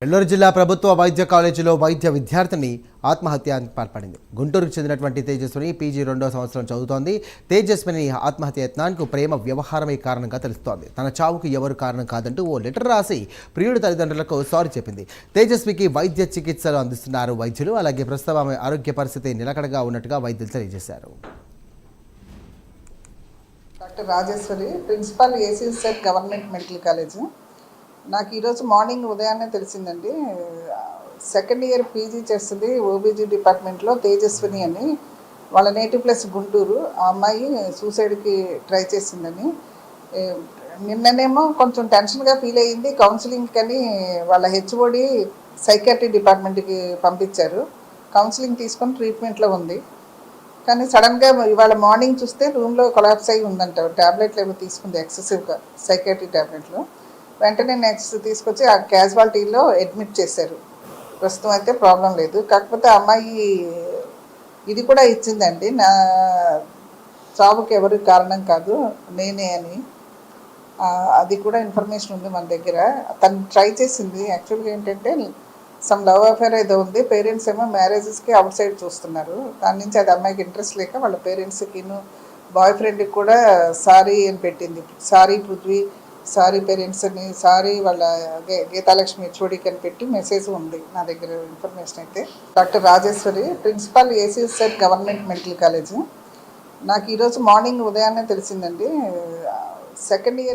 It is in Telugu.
నెల్లూరు జిల్లా ప్రభుత్వ వైద్య కాలేజీలో వైద్య విద్యార్థిని ఆత్మహత్యకు పాల్పడింది. గుంటూరుకు చెందినటువంటి తేజస్విని పీజీ 2వ సంవత్సరం చదువుతోంది. తేజస్విని ఆత్మహత్య యత్నానికి ప్రేమ వ్యవహారమే కారణంగా తెలుస్తోంది. తన చావుకు ఎవరు కారణం కాదంటూ ఓ లెటర్ రాసి ప్రియుడి తల్లిదండ్రులకు సారీ చెప్పింది. తేజస్వికి వైద్య చికిత్సలు అందిస్తున్నారు వైద్యులు. అలాగే ప్రస్తుతం ఆమె ఆరోగ్య పరిస్థితి నిలకడగా ఉన్నట్టుగా వైద్యులు తెలియజేశారు. డాక్టర్ రాజేశ్వరి, ప్రిన్సిపల్ ఏసీసెట్ గవర్నమెంట్ మెడికల్ కాలేజ్. నాకు ఈరోజు మార్నింగ్ ఉదయాన్నే తెలిసిందండి. సెకండ్ ఇయర్ పీజీ చేస్తుంది ఓబీజీ డిపార్ట్మెంట్లో తేజస్విని అని. వాళ్ళ నేటివ్ ప్లేస్ గుంటూరు. ఆ అమ్మాయి సూసైడ్కి ట్రై చేసిందని. నిన్ననేమో కొంచెం టెన్షన్గా ఫీల్ అయ్యింది. కౌన్సిలింగ్ అని వాళ్ళ హెచ్ఓడి సైకాట్రీ డిపార్ట్మెంట్కి పంపించారు. కౌన్సిలింగ్ తీసుకొని ట్రీట్మెంట్లో ఉంది. కానీ సడన్గా ఇవాళ మార్నింగ్ చూస్తే రూమ్లో కొలాప్స్ అయ్యి ఉందంట. ట్యాబ్లెట్లు ఏమో తీసుకుంది ఎక్సెసివ్గా, సైకాట్రీ ట్యాబ్లెట్లు. వెంటనే నెక్స్ట్ తీసుకొచ్చి ఆ క్యాజువాలిటీలో అడ్మిట్ చేశారు. ప్రస్తుతం అయితే ప్రాబ్లం లేదు. కాకపోతే అమ్మాయి ఇది కూడా ఇచ్చిందండి, నా చావుకి ఎవరు కారణం కాదు, నేనే అని. అది కూడా ఇన్ఫర్మేషన్ ఉంది మన దగ్గర. తను ట్రై చేసింది. యాక్చువల్గా ఏంటంటే సమ్ లవ్ అఫేర్ ఏదో ఉంది. పేరెంట్స్ ఏమో మ్యారేజెస్కి అవుట్ సైడ్ చూస్తున్నారు. దాని నుంచి అది అమ్మాయికి ఇంట్రెస్ట్ లేక వాళ్ళ పేరెంట్స్కి బాయ్ ఫ్రెండ్కి కూడా సారీ అని పెట్టింది. సారీ పృథ్వీ, సారీ పేరెంట్స్ అని, సారీ వాళ్ళ గీతాలక్ష్మి హెచ్ఓడికి అని పెట్టి మెసేజ్ ఉంది నా దగ్గర ఇన్ఫర్మేషన్ అయితే. డాక్టర్ రాజేశ్వరి, ప్రిన్సిపల్ ఏసీసెట్ గవర్నమెంట్ మెడికల్ కాలేజ్. నాకు ఈరోజు మార్నింగ్ ఉదయాన్నే తెలిసిందండి. Second year